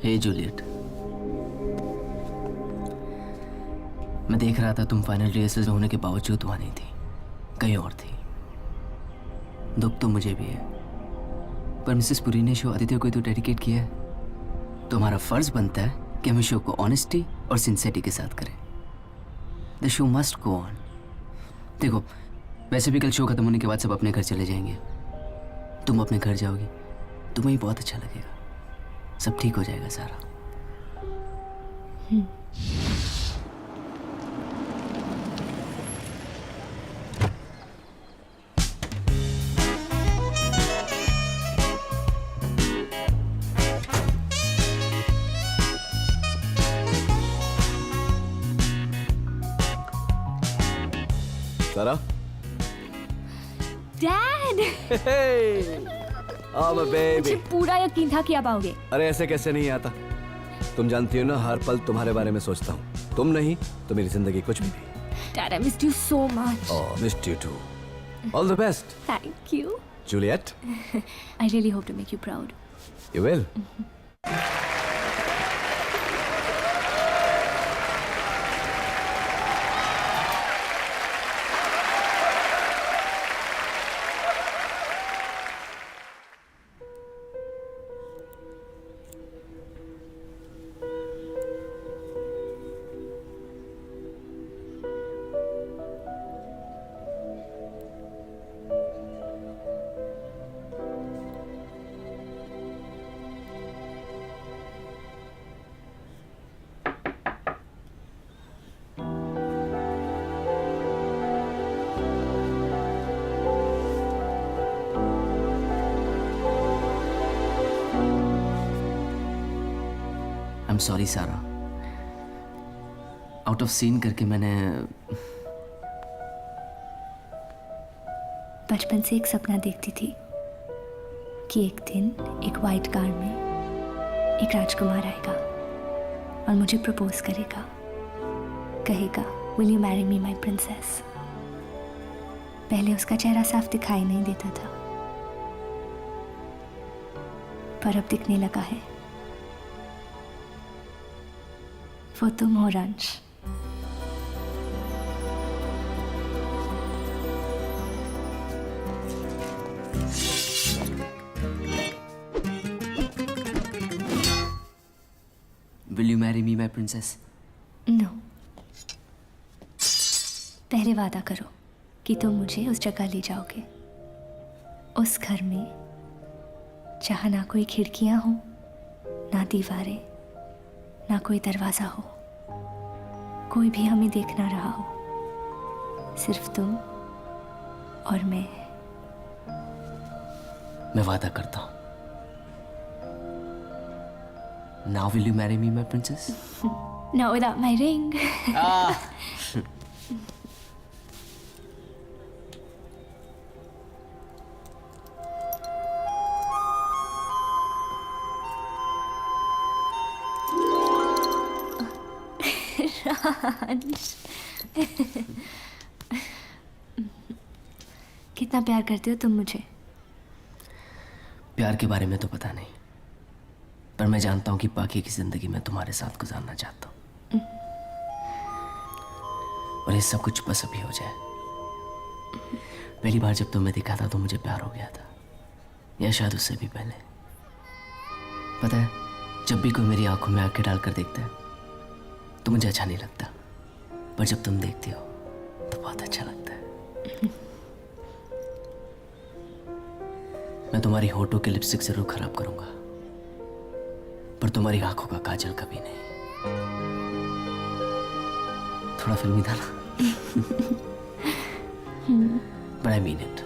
हे Juliet, मैं देख रहा था तुम फाइनल रिहर्सल होने के बावजूद वहां नहीं थी, कहीं और थी। दुख तो मुझे भी है, पर मिसेस पुरी ने शो आदित्य को तो डेडिकेट किया है, तो हमारा फर्ज बनता है कि हम शो को ऑनेस्टी और सिंसियरिटी के साथ करें। The show must go on. देखो, वैसे भी कल शो खत्म होने के बाद सब अपने घर चले जाएंगे, तुम अपने घर जाओगी, तुम्हें ही बहुत अच्छा लगेगा, सब ठीक हो जाएगा सारा। सारा, डैड, I'm a baby. मुझे पूरा यकीन था कि आप आओगे। अरे ऐसे कैसे नहीं आता? तुम जानती हो ना, हर पल तुम्हारे बारे में सोचता हूँ। तुम नहीं तो मेरी जिंदगी कुछ भी नहीं। Dad, I missed you so much. Oh, missed you too. All the best. Thank you. Juliet. I really hope to make you proud. You will. I'm sorry सारा, आउट ऑफ सीन करके मैंने बचपन से एक सपना देखती थी कि एक दिन एक वाइट कार में एक राजकुमार आएगा और मुझे प्रपोज करेगा, कहेगा will you marry me my princess. पहले उसका चेहरा साफ दिखाई नहीं देता था, पर अब दिखने लगा है। वो तुम हो रंश। Will you marry me, my princess? No, पहले वादा करो कि तुम मुझे उस जगह ले जाओगे, उस घर में जहाँ ना कोई खिड़कियाँ हो, ना दीवारें, ना कोई दरवाजा हो, कोई भी हमें देख ना रहा हो, सिर्फ तुम और मैं वादा करता हूँ। Now will you marry me, my princess? No, without my ring. कितना प्यार करते हो तुम मुझे? प्यार के बारे में तो पता नहीं, पर मैं जानता हूं कि बाकी की जिंदगी में तुम्हारे साथ गुजारना चाहता हूं, और ये सब कुछ बस अभी हो जाए। पहली बार जब तुम्हें दिखा था तो मुझे प्यार हो गया था, या शायद उससे भी पहले। पता है, जब भी कोई मेरी आंखों में आंखें डालकर देखता है तो मुझे अच्छा नहीं लगता, पर जब तुम देखती हो तो बहुत अच्छा लगता है। मैं तुम्हारी होठों के लिपस्टिक जरूर खराब करूंगा, पर तुम्हारी आंखों का काजल कभी नहीं। थोड़ा फिल्मी था ना? But I mean it.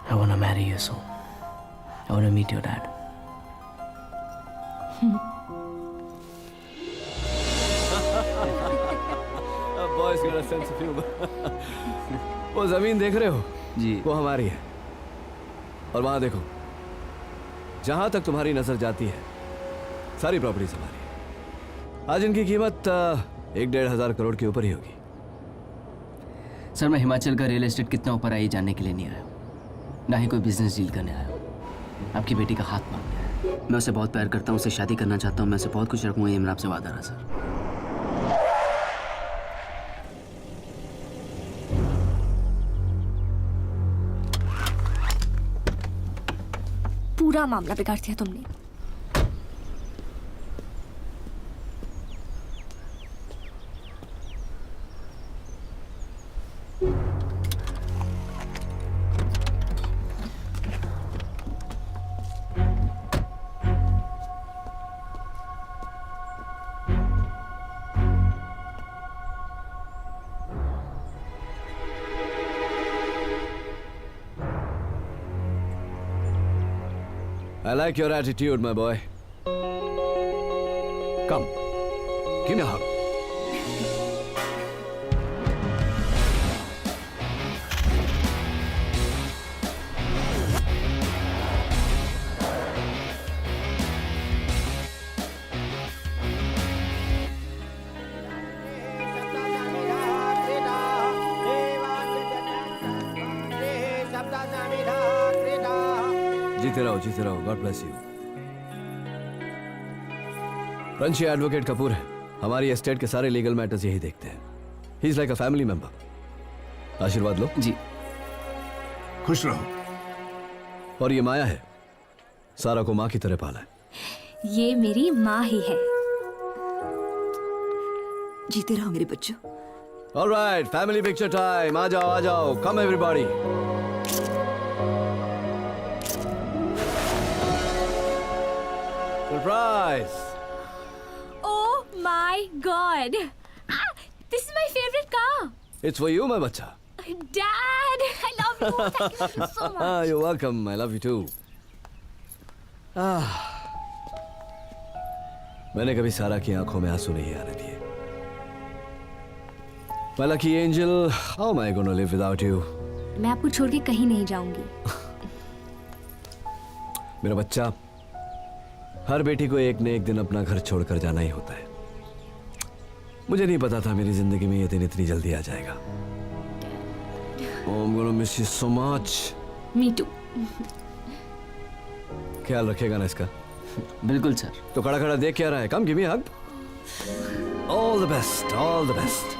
I wanna marry you soon. I wanna meet your dad. Boys got a sense of humor. वो जमीन देख रहे हो जी। वो हमारी है, और वहां देखो, जहां तक तुम्हारी नजर जाती है सारी प्रॉपर्टीज हमारी है। आज इनकी कीमत 1-1.5 हज़ार करोड़ के ऊपर ही होगी। सर मैं हिमाचल का रियल एस्टेट कितना ऊपर आई जानने के लिए नहीं आया, ना ही कोई बिजनेस डील करने आया। आपकी बेटी का हाथ मांगने आया। मैं उसे बहुत प्यार करता हूँ, उससे शादी करना चाहता हूँ, मैं उसे बहुत कुछ रखूँगा, ये मेरा आपसे वादा रहा सर। पूरा मामला बिगाड़ दिया तुमने। I like your attitude, my boy. Come, give me a hug. जीते रहो, God bless you. Ranshi advocate Kapoor है, हमारी एस्टेट के सारे लीगल मैटर्स यही देखते हैं। He is like a family member. आशीर्वाद लो। जी। खुश रहो। और ये माया है, सारा को माँ की तरह पाला है। ये मेरी माँ ही है। जीते रहो मेरे बच्चों। Alright, family picture time. आ जाओ, come everybody. Surprise! Oh my God! This is my favorite car. It's for you, my bacha. Dad, I love you. Thank you so much. You're welcome. I love you too. मैंने कभी सारा की आंखों में आंसू नहीं आने दिए। My lucky angel, how am I going to live without you? मैं आपको छोड़ के कहीं नहीं जाऊंगी। मेरा बच्चा, हर बेटी को एक न एक दिन अपना घर छोड़कर जाना ही होता है। मुझे नहीं पता था मेरी जिंदगी में ये दिन इतनी जल्दी आ जाएगा। I'm gonna miss you so much. Me too. ख्याल रखेगा ना इसका? बिल्कुल सर। तो खड़ा खड़ा देख क्या रहा है? Come give me a hug. All the best, all the best.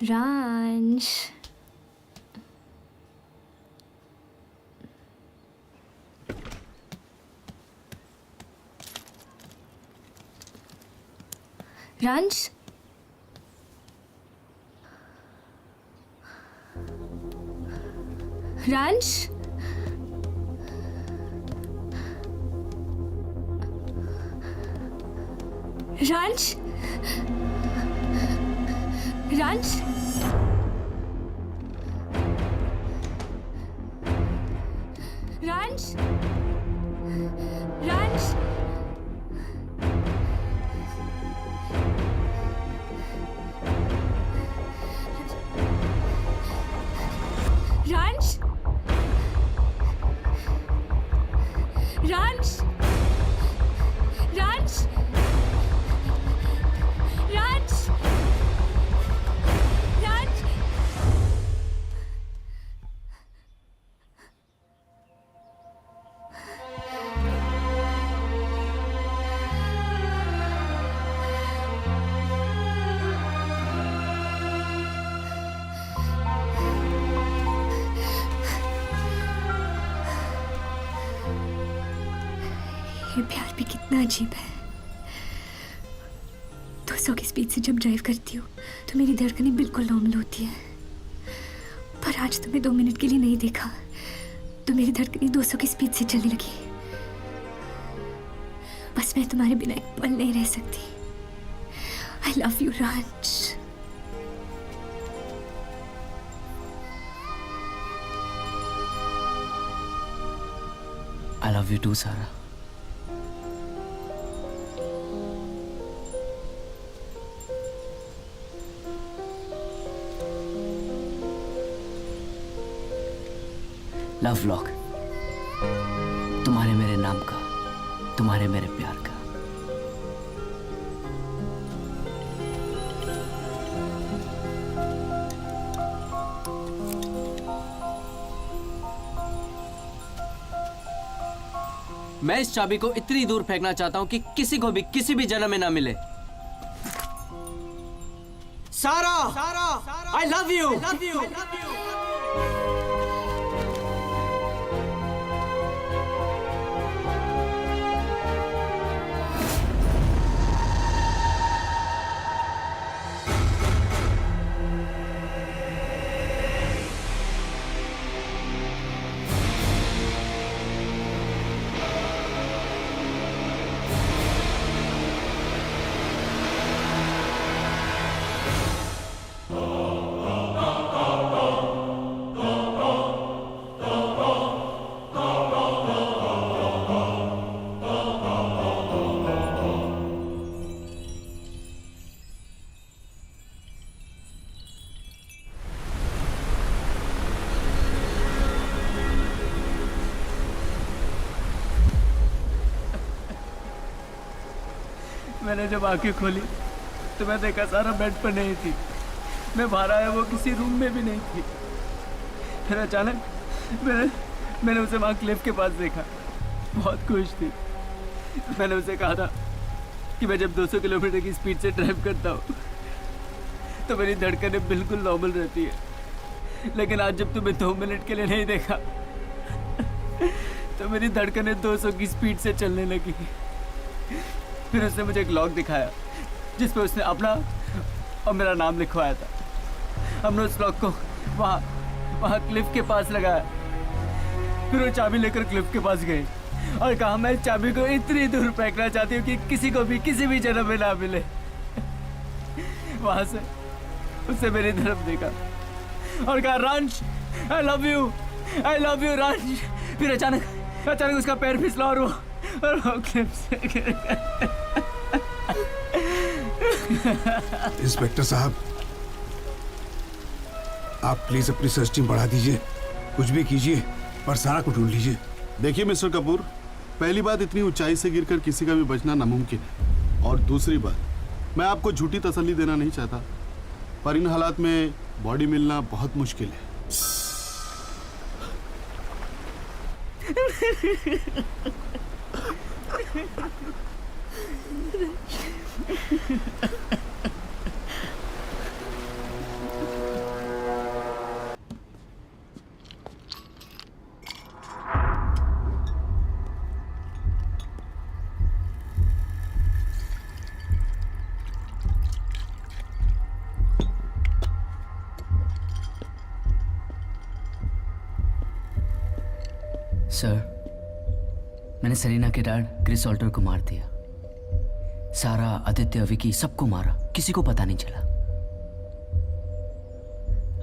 Ranch. Ranch. Ranch. Ranch. Ranch. Ranch. Ranch. Ranch. Ranch. Ranch. Ranch. Ranch. ये प्यार भी कितना अजीब है। 200 की स्पीड से जब ड्राइव करती हूँ तो मेरी धड़कनें बिल्कुल नॉर्मल होती है, पर आज तुम्हें 2 मिनट के लिए नहीं देखा तो मेरी धड़कनें 200 की स्पीड से चलने लगी। बस मैं तुम्हारे बिना एक पल नहीं रह सकती। I love you Raj. I love you too Sara. Love lock, तुम्हारे मेरे नाम का, तुम्हारे मेरे प्यार का। मैं इस चाबी को इतनी दूर फेंकना चाहता हूं कि किसी को भी किसी भी जन्म में ना मिले। सारा, आई लव यू। मैंने जब आंखें खोली तो मैं देखा सारा बेड पर नहीं थी। मैं बाहर आया, वो किसी रूम में भी नहीं थी। फिर अचानक मैंने उसे वहाँ क्लिफ के पास देखा। बहुत खुश थी। मैंने उसे कहा था कि मैं जब 200 किलोमीटर की स्पीड से ड्राइव करता हूँ तो मेरी धड़कनें बिल्कुल नॉर्मल रहती है, लेकिन आज जब तुम्हें 2 मिनट के लिए नहीं देखा तो मेरी धड़कनें 200 की स्पीड से चलने लगी। फिर उसने मुझे एक लॉक दिखाया जिस पे उसने अपना और मेरा नाम लिखवाया था। हमने उस लॉक को वहाँ क्लिफ के पास लगाया। फिर वो चाबी लेकर क्लिफ के पास गए और कहा मैं इस चाबी को इतनी दूर फेंकना चाहती हूँ कि किसी को भी किसी भी जन्म में ना मिले। वहां से उससे मेरी तरफ देखा और कहा रंश, आई लव यू रंश। फिर अचानक उसका पैर फिसला और वो क्लिफ से गिर गया। इंस्पेक्टर साहब, आप प्लीज अपनी सर्च टीम बढ़ा दीजिए, कुछ भी कीजिए पर सारा को ढूंढ लीजिए। देखिए मिस्टर कपूर, पहली बात, इतनी ऊंचाई से गिरकर किसी का भी बचना नामुमकिन है, और दूसरी बात, मैं आपको झूठी तसल्ली देना नहीं चाहता, पर इन हालात में बॉडी मिलना बहुत मुश्किल है। सर, मैंने सरीना के डैड क्रिस ऑल्टर को मार दिया। सारा, आदित्य, विकी सबको मारा, किसी को पता नहीं चला।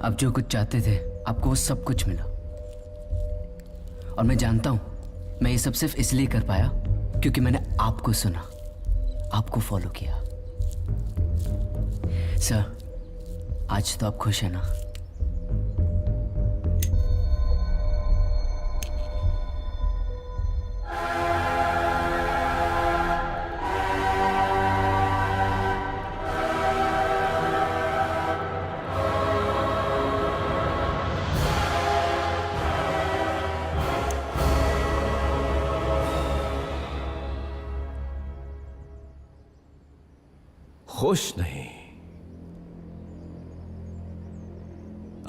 आप जो कुछ चाहते थे आपको वो सब कुछ मिला, और मैं जानता हूं मैं ये सब सिर्फ इसलिए कर पाया क्योंकि मैंने आपको सुना, आपको फॉलो किया। सर, आज तो आप खुश हैं ना? खुश नहीं,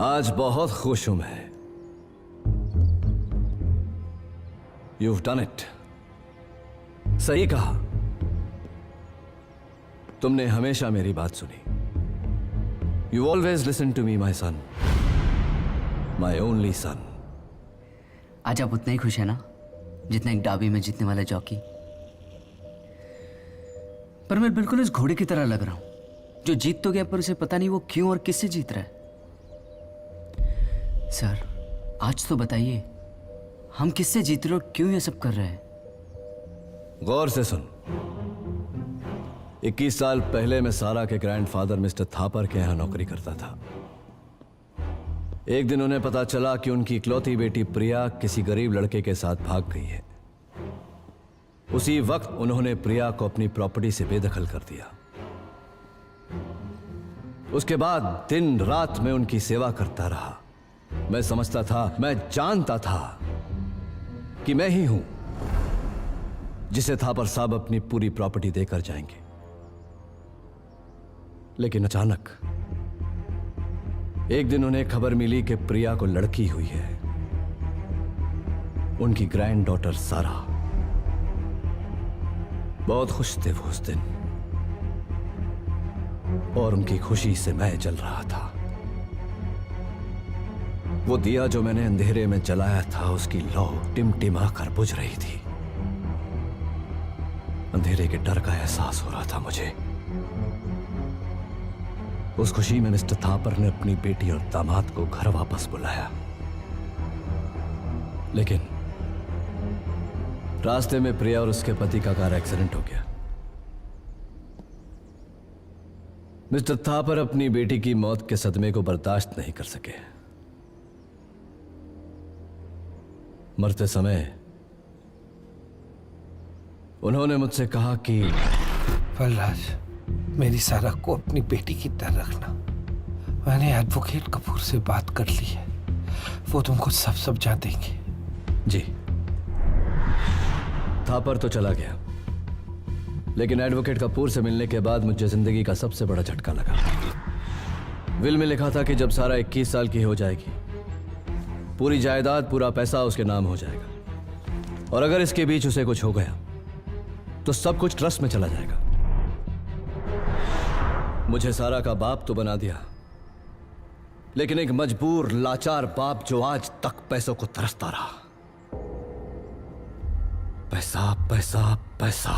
आज बहुत खुश हूं मैं। You've done it. सही कहा, तुमने हमेशा मेरी बात सुनी। You always listen to me, my son. My only son. आज आप उतने ही खुश हैं ना जितना एक डाबी में जीतने वाला जॉकी। पर मैं बिल्कुल इस घोड़े की तरह लग रहा हूं जो जीत तो गया पर उसे पता नहीं वो क्यों और किससे जीत रहा है। सर, आज तो बताइए, हम किससे जीत रहे हो, क्यों ये सब कर रहे हैं? गौर से सुन। 21 साल पहले मैं सारा के ग्रैंडफादर मिस्टर थापर के यहां नौकरी करता था। एक दिन उन्हें पता चला कि उनकी इकलौती बेटी प्रिया किसी गरीब लड़के के साथ भाग गई है। उसी वक्त उन्होंने प्रिया को अपनी प्रॉपर्टी से बेदखल कर दिया। उसके बाद दिन रात मैं उनकी सेवा करता रहा। मैं समझता था, मैं जानता था कि मैं ही हूं जिसे थापर साहब अपनी पूरी प्रॉपर्टी देकर जाएंगे। लेकिन अचानक एक दिन उन्हें खबर मिली कि प्रिया को लड़की हुई है, उनकी ग्रैंड डॉटर सारा। बहुत खुश थे वो उस दिन, और उनकी खुशी से मैं जल रहा था। वो दिया जो मैंने अंधेरे में जलाया था, उसकी लौ टिमटिमा कर बुझ रही थी। अंधेरे के डर का एहसास हो रहा था मुझे। उस खुशी में मिस्टर थापर ने अपनी बेटी और दामाद को घर वापस बुलाया। लेकिन रास्ते में प्रिया और उसके पति का कार एक्सीडेंट हो गया। मिस्टर थापर अपनी बेटी की मौत के सदमे को बर्दाश्त नहीं कर सके। मरते समय उन्होंने मुझसे कहा कि बलराज, मेरी सारा को अपनी बेटी की तरह रखना। मैंने एडवोकेट कपूर से बात कर ली है, वो तुमको सब समझा देंगे। जी। थापर तो चला गया, लेकिन एडवोकेट कपूर से मिलने के बाद मुझे जिंदगी का सबसे बड़ा झटका लगा। विल में लिखा था कि जब सारा 21 साल की हो जाएगी, पूरी जायदाद, पूरा पैसा उसके नाम हो जाएगा, और अगर इसके बीच उसे कुछ हो गया तो सब कुछ ट्रस्ट में चला जाएगा। मुझे सारा का बाप तो बना दिया, लेकिन एक मजबूर लाचार बाप जो आज तक पैसों को तरसता रहा। पैसा पैसा पैसा,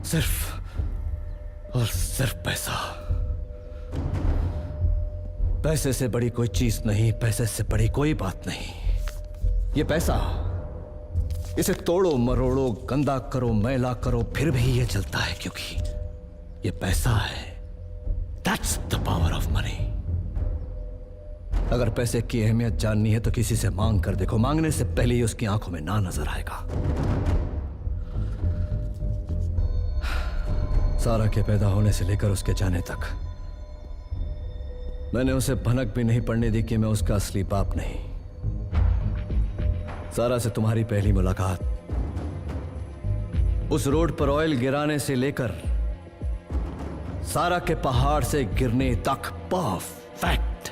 सिर्फ और सिर्फ पैसा। पैसे से बड़ी कोई चीज नहीं, पैसे से बड़ी कोई बात नहीं। ये पैसा, इसे तोड़ो मरोड़ो, गंदा करो, मैला करो, फिर भी ये चलता है, क्योंकि ये पैसा है। That's the power of money। अगर पैसे की अहमियत जाननी है तो किसी से मांग कर देखो, मांगने से पहले ही उसकी आंखों में ना नजर आएगा। सारा के पैदा होने से लेकर उसके जाने तक मैंने उसे भनक भी नहीं पड़ने दी कि मैं उसका असली बाप नहीं। सारा से तुम्हारी पहली मुलाकात, उस रोड पर ऑयल गिराने से लेकर सारा के पहाड़ से गिरने तक, परफेक्ट,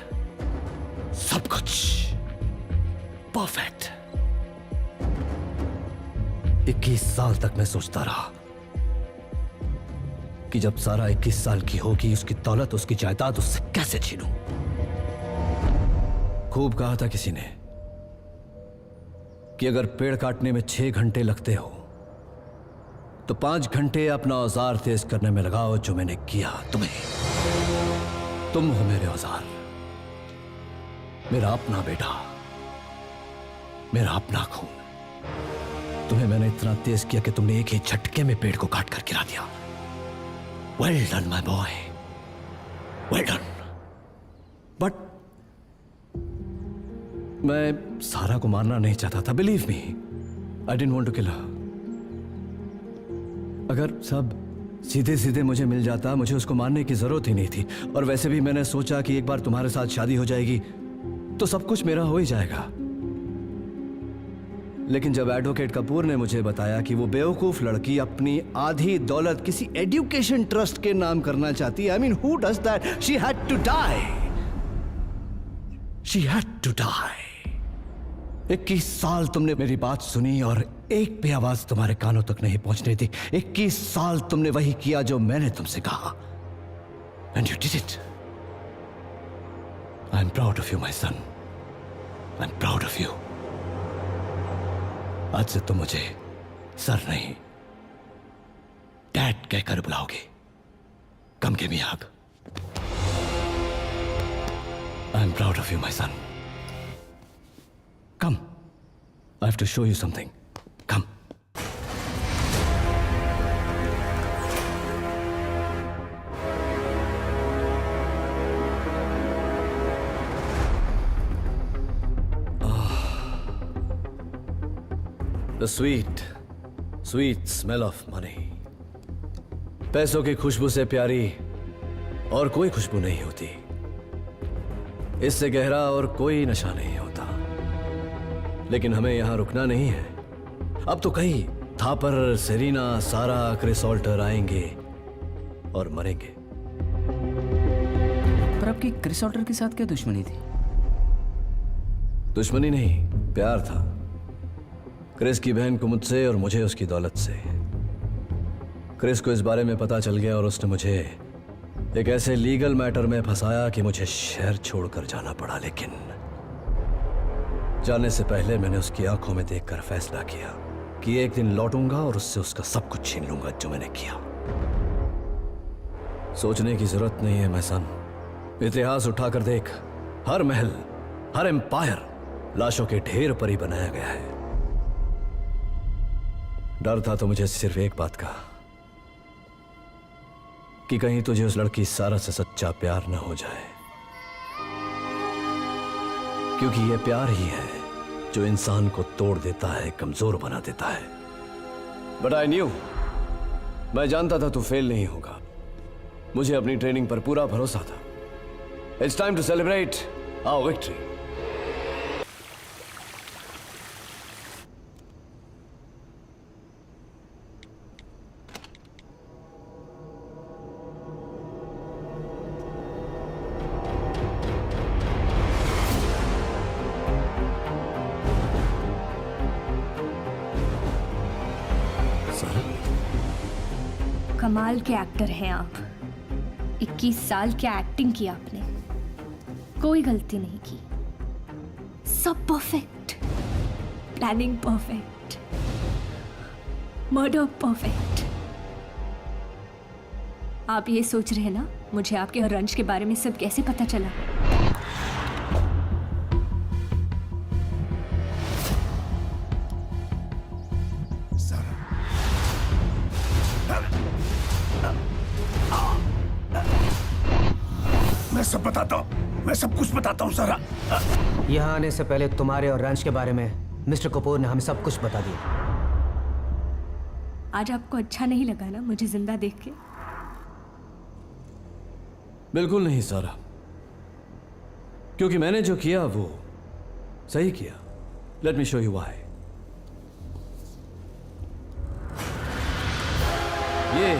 सब कुछ परफेक्ट। 21 साल तक मैं सोचता रहा कि जब सारा 21 साल की होगी, उसकी दौलत, उसकी जायदाद उससे कैसे छीनूं। खूब कहा था किसी ने कि अगर पेड़ काटने में 6 घंटे लगते हो तो 5 घंटे अपना औजार तेज करने में लगाओ, जो मैंने किया। तुम हो मेरे औजार, मेरा अपना बेटा, मेरा अपना खून। तुम्हें मैंने इतना तेज किया कि तुमने एक ही झटके में पेड़ को काट कर गिरा दिया। Well done, my boy. Well done. But मैं सारा को मारना नहीं चाहता था। Believe me, I didn't want to kill her. अगर सब सीधे सीधे मुझे मिल जाता, मुझे उसको मारने की जरूरत ही नहीं थी। और वैसे भी मैंने सोचा कि एक बार तुम्हारे साथ शादी हो जाएगी तो सब कुछ मेरा हो ही जाएगा। लेकिन जब एडवोकेट कपूर ने मुझे बताया कि वो बेवकूफ लड़की अपनी आधी दौलत किसी एजुकेशन ट्रस्ट के नाम करना चाहती है, I mean, who does that? She had to die. She had to die. 21 साल तुमने मेरी बात सुनी और एक भी आवाज तुम्हारे कानों तक नहीं पहुंचने दी। 21 साल तुमने वही किया जो मैंने तुमसे कहा। And you did it. I'm proud of you, my son. I'm proud of you. आज से तुम मुझे सर नहीं, डैड कहकर बुलाओगे। Come give me a hug. I'm proud of you, my son. Come. I have to show you something. Come. The sweet smell of money. पैसों की खुशबू से प्यारी और कोई खुशबू नहीं होती। इससे गहरा और कोई नशा नहीं होता। लेकिन हमें यहां रुकना नहीं है। अब तो कई थापर, सेरीना, सारा, क्रिस ऑल्टर आएंगे और मरेंगे। पर आपकी क्रिस ऑल्टर के साथ क्या दुश्मनी थी? दुश्मनी नहीं, प्यार था। क्रिस की बहन को मुझसे और मुझे उसकी दौलत से। क्रिस को इस बारे में पता चल गया और उसने मुझे एक ऐसे लीगल मैटर में फंसाया कि मुझे शहर छोड़कर जाना पड़ा। लेकिन जाने से पहले मैंने उसकी आंखों में देखकर फैसला किया कि एक दिन लौटूंगा और उससे उसका सब कुछ छीन लूंगा जो मैंने किया। सोचने की जरूरत नहीं है मैसन, इतिहास उठाकर देख। हर महल, हर एम्पायर लाशों के ढेर पर ही बनाया गया है। डर था तो मुझे सिर्फ एक बात का कि कहीं तुझे उस लड़की सारा से सच्चा प्यार न हो जाए, क्योंकि यह प्यार ही है जो इंसान को तोड़ देता है, कमजोर बना देता है। बट आई न्यू, मैं जानता था तू फेल नहीं होगा। मुझे अपनी ट्रेनिंग पर पूरा भरोसा था। It's time to celebrate our victory. कमाल के एक्टर हैं आप। 21 साल क्या एक्टिंग की आपने, कोई गलती नहीं की, सब perfect, planning perfect, murder perfect. आप ये सोच रहे हैं ना मुझे आपके और रंज के बारे में सब कैसे पता चला? मैं सब बताता हूँ, मैं सब कुछ बताता हूँ सारा। यहाँ आने से पहले तुम्हारे और रंज के बारे में मिस्टर कपूर ने हमें सब कुछ बता दिया। आज आपको अच्छा नहीं लगा ना मुझे जिंदा देख के? बिल्कुल नहीं सारा, क्योंकि मैंने जो किया वो सही किया। Let me show you why. ये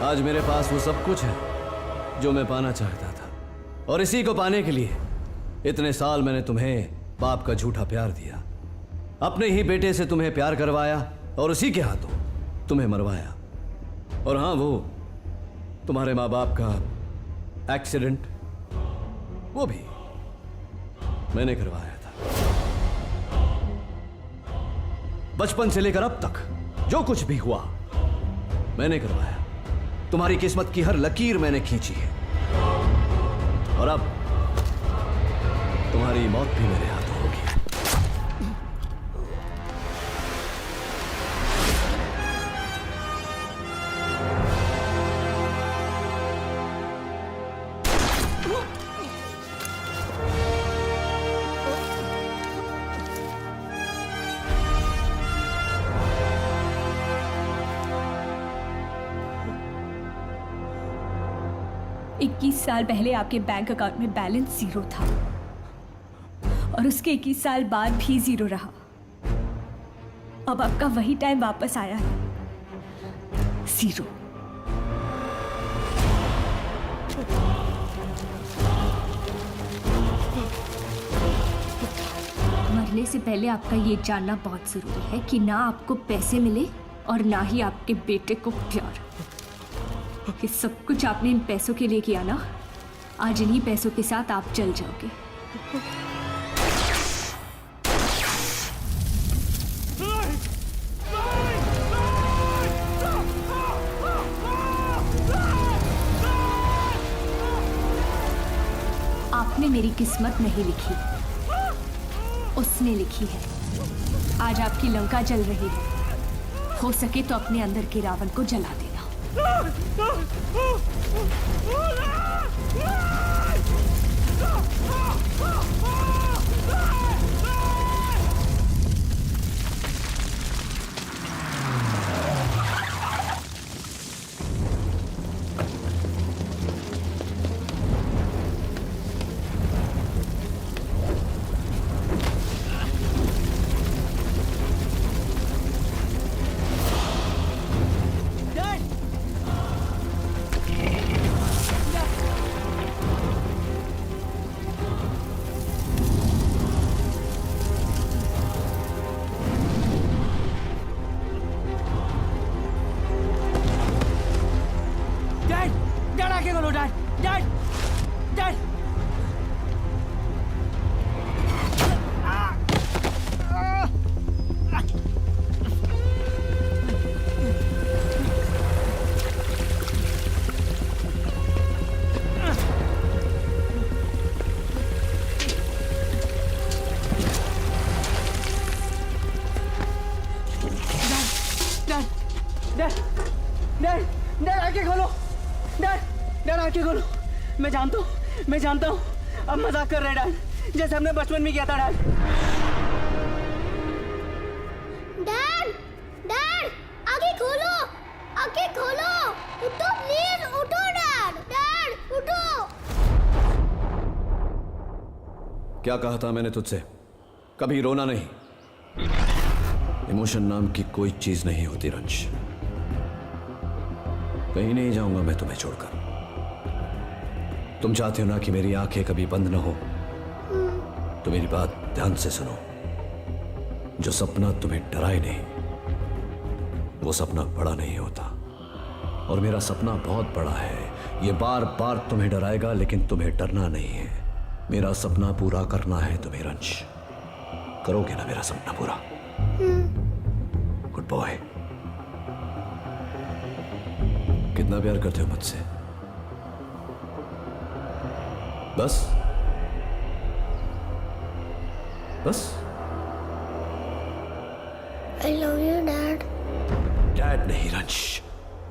आज मेरे पास वो सब कुछ है जो मैं पाना चाहता था, और इसी को पाने के लिए इतने साल मैंने तुम्हें बाप का झूठा प्यार दिया, अपने ही बेटे से तुम्हें प्यार करवाया और उसी के हाथों तुम्हें मरवाया। और हाँ, वो तुम्हारे माँ बाप का एक्सीडेंट वो भी मैंने करवाया था। बचपन से लेकर अब तक जो कुछ भी हुआ मैंने करवाया। तुम्हारी किस्मत की हर लकीर मैंने खींची है, और अब तुम्हारी मौत भी मेरे हाथों होगी। साल पहले आपके बैंक अकाउंट में बैलेंस 0 था और उसके 21 साल बाद भी 0 रहा। अब आपका वही टाइम वापस आया है, 0। मरने से पहले आपका ये जानना बहुत जरूरी है कि ना आपको पैसे मिले और ना ही आपके बेटे को प्यार। ये सब कुछ आपने इन पैसों के लिए किया ना, आज इन्हीं पैसों के साथ आप चल जाओगे। आपने मेरी किस्मत नहीं लिखी, उसने लिखी है। आज आपकी लंका जल रही है, हो सके तो अपने अंदर के रावण को जला देना। डैड आके बोलो, डैड डैड डैड। डैड आके खोलो, डैड आके खोलो। मैं जानता हूँ अब मजाक कर रहे डैड, जैसे हमने बचपन में किया था डैड। डैड आगे खोलो, उठो प्लीज, उठो डैड उठो। क्या कहा था मैंने तुझसे? कभी रोना नहीं। इमोशन नाम की कोई चीज नहीं होती रंश। कहीं नहीं जाऊंगा मैं तुम्हें छोड़कर। तुम चाहते हो ना कि मेरी आंखें कभी बंद ना हो, तो मेरी बात ध्यान से सुनो। जो सपना तुम्हें डराए नहीं, वो सपना बड़ा नहीं होता। और मेरा सपना बहुत बड़ा है। ये बार बार तुम्हें डराएगा, लेकिन तुम्हें डरना नहीं है। मेरा सपना पूरा करना है तुम्हें रंश। करोगे ना मेरा सपना पूरा? Good boy. कितना प्यार करते हो मुझसे? बस आई लव यू डैड। डैड नहीं रंश,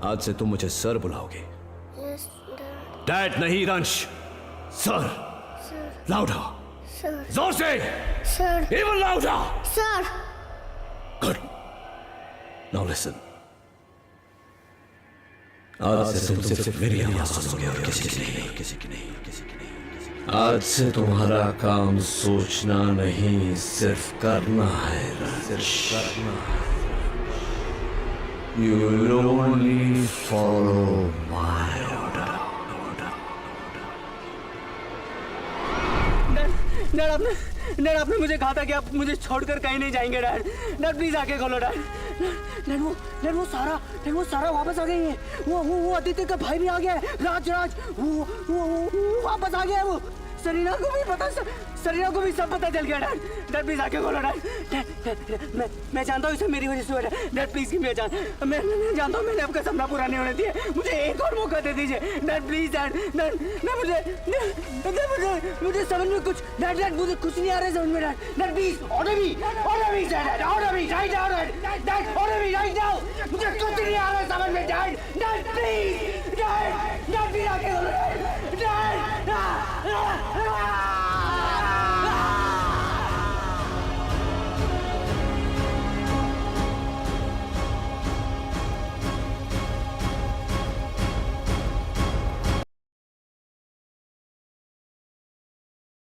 आज से तुम मुझे सर बुलाओगे। यस डैड नहीं रंश, सर। लाउडा, सर। जोर से, sir. Even लाउडा। Sir. Good. Now listen. आज से तुम सिर्फ मेरी आवाज सुनोगे और किसी की नहीं। आज से तुम्हारा काम सोचना नहीं, सिर्फ करना है। You will only follow my order. Dad आपने मुझे कहा था कि आप मुझे छोड़कर कहीं नहीं जाएंगे डैड प्लीज आके खोलो डैड। वो सारा वापस आ गई है। वो आदित्य का भाई भी आ गया है, राज वो वापस आ गया है। वो सरीना को भी सब पता चल गया डैड प्लीज आके खोलो डैड। मैं जानता हूँ इसे मेरी वजह से हुआ dad please give me a chance. मैं जानता हूँ मैंने आपका सपना पूरा नहीं होने दिया, मुझे एक और मौका दे दीजिए डैड प्लीज डैड। मुझे समझ में कुछ डैड मुझे कुछ नहीं आ रहा है समझ में dad please order me right now. मुझे कुछ नहीं आ रहा है समझ में डैड प्लीज डैड।